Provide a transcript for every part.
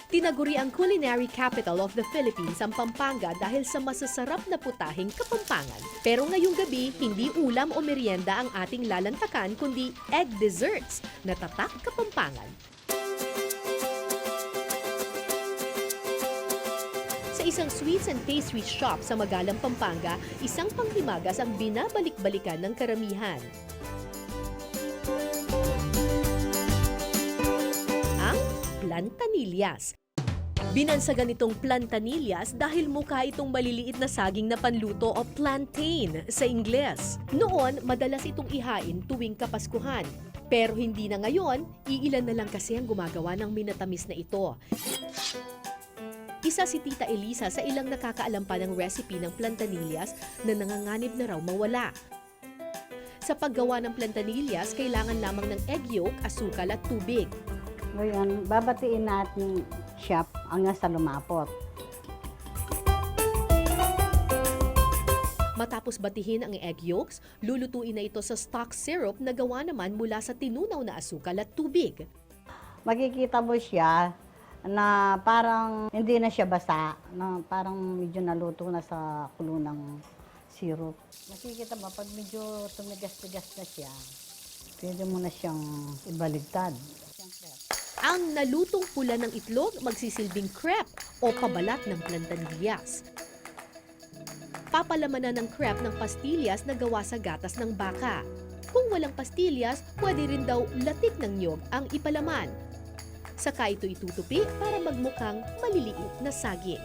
Tinaguri ang culinary capital of the Philippines ang Pampanga dahil sa masasarap na putahing Kapampangan. Pero ngayong gabi, hindi ulam o merienda ang ating lalantakan kundi egg desserts na tatak Kapampangan. Sa isang sweets and pastry shop sa Magalang, Pampanga, isang panghimagas ang binabalik-balikan ng karamihan. Ang plantanillas. Binansagan itong plantanillas dahil mukha itong maliliit na saging na panluto o plantain sa Ingles. Noon, madalas itong ihain tuwing Kapaskuhan. Pero hindi na ngayon, iilan na lang kasi ang gumagawa ng minatamis na ito. Isa si Tita Elisa sa ilang nakakaalam pa ng recipe ng plantanillas na nanganganib na raw mawala. Sa paggawa ng plantanillas, kailangan lamang ng egg yolk, asukal at tubig. Ngayon, babatiin natin shop hanggang sa lumapot. Matapos batihin ang egg yolks, lulutuin na ito sa stock syrup na gawa naman mula sa tinunaw na asukal at tubig. Makikita mo siya na parang hindi na siya basa, na parang medyo naluto na sa kulo ng syrup. Makikita mo, pag medyo tumigas-tigas na siya, pwede mo na siyang ibaligtad. Ang nalutong pula ng itlog magsisilbing crepe o pabalat ng plantanillas. Papalamanan ng crepe ng pastillas na gawa sa gatas ng baka. Kung walang pastillas, pwede rin daw latik ng niyog ang ipalaman. Saka ito itutupi para magmukhang maliliit na saging.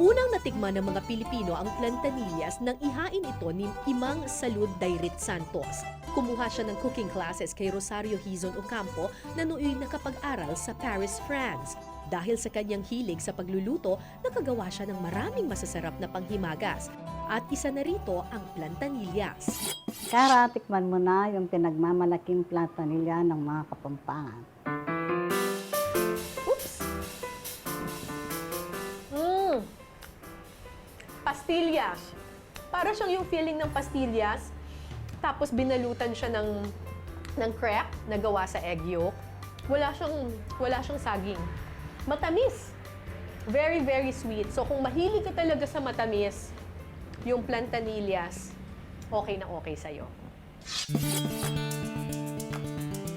Unang natikman ng mga Pilipino ang plantanillas nang ihain ito ni Imang Salud Dairit Santos. Kumuha siya ng cooking classes kay Rosario Hizon Ocampo na nooy nakapag-aral sa Paris, France. Dahil sa kanyang hilig sa pagluluto, nakagawa siya ng maraming masasarap na panghimagas. At isa na rito ang plantanillas. Kara, tikman mo na yung pinagmamalaking plantanilya ng mga Kapampangan. Oops! Pastillas. Para siyang yung feeling ng pastillas, tapos binalutan siya ng crepe na gawa sa egg yolk. Wala siyang saging. Matamis. Very, very sweet. So kung mahilig ka talaga sa matamis, yung plantanillas, okay na okay sa'yo.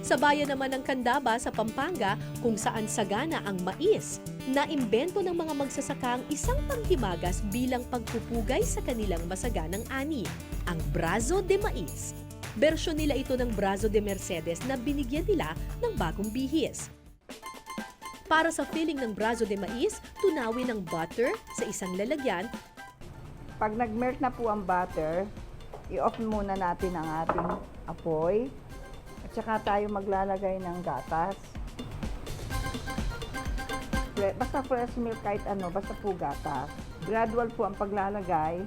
Sa bayan naman ng Candaba sa Pampanga, kung saan sagana ang mais, naimbento ng mga magsasaka ang isang panghimagas bilang pagpupugay sa kanilang masaganang ani, ang brazo de mais. Bersyon nila ito ng brazo de Mercedes na binigyan nila ng bagong bihis. Para sa filling ng brazo de mais, tunawin ng butter sa isang lalagyan. Pag nag-melt na po ang butter, i-off muna natin ang ating apoy. At saka tayo maglalagay ng gatas. Basta fresh milk kahit ano, basta po gatas. Gradual po ang paglalagay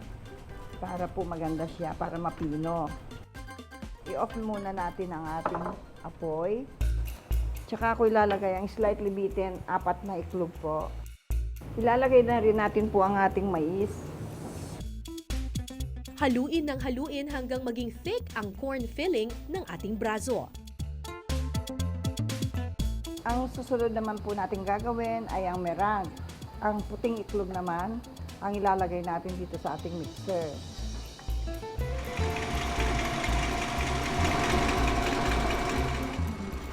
para po maganda siya, para mapino. I-off muna natin ang ating apoy. Tsaka ako ilalagay ang slightly beaten 4 na iklog po. Ilalagay na rin natin po ang ating mais. Haluin ng haluin hanggang maging thick ang corn filling ng ating brazo. Ang susunod naman po natin gagawin ay ang meringue. Ang puting itlog naman ang ilalagay natin dito sa ating mixer.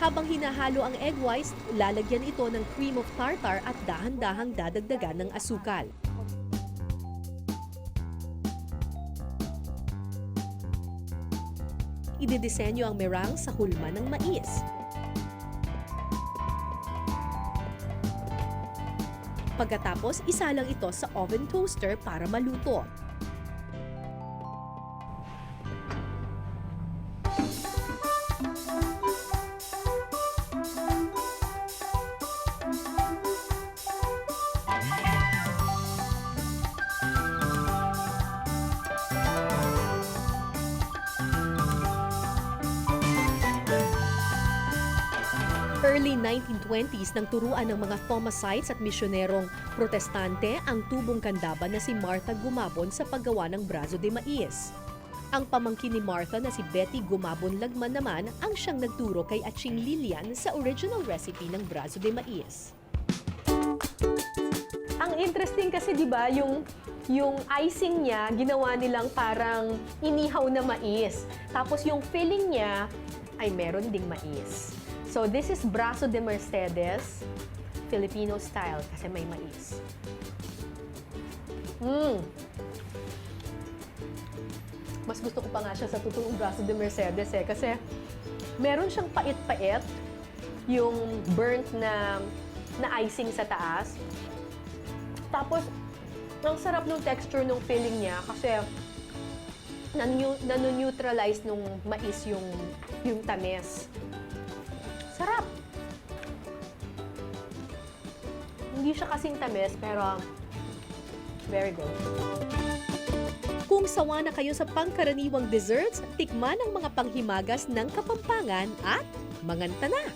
Habang hinahalo ang egg whites, lalagyan ito ng cream of tartar at dahan-dahang dadagdagan ng asukal. Ididisenyo ang meringue sa hulma ng mais. Pagkatapos, isalang ito sa oven toaster para maluto. Early 1920s nang turuan ng mga Thomasites at misyonerong protestante ang tubong Candaba na si Martha Gumabon sa paggawa ng brazo de mais. Ang pamangkin ni Martha na si Betty Gumabon Lagman naman ang siyang nagturo kay Aching Lilian sa original recipe ng braso de mais. Ang interesting kasi 'di ba yung icing niya ginawa nilang parang inihaw na mais. Tapos yung filling niya ay meron ding mais. So this is braso de Mercedes, Filipino style kasi may mais. Mas gusto ko pa nga siya sa totoong braso de Mercedes kasi meron siyang pait-pait, yung burnt na icing sa taas. Tapos, ang sarap ng texture ng filling niya kasi nano-neutralize nung mais yung tamis. Sarap! Hindi siya kasing tamis, pero very good. Kung sawa na kayo sa pangkaraniwang desserts, tikman ang mga panghimagas ng Kapampangan at manganta na!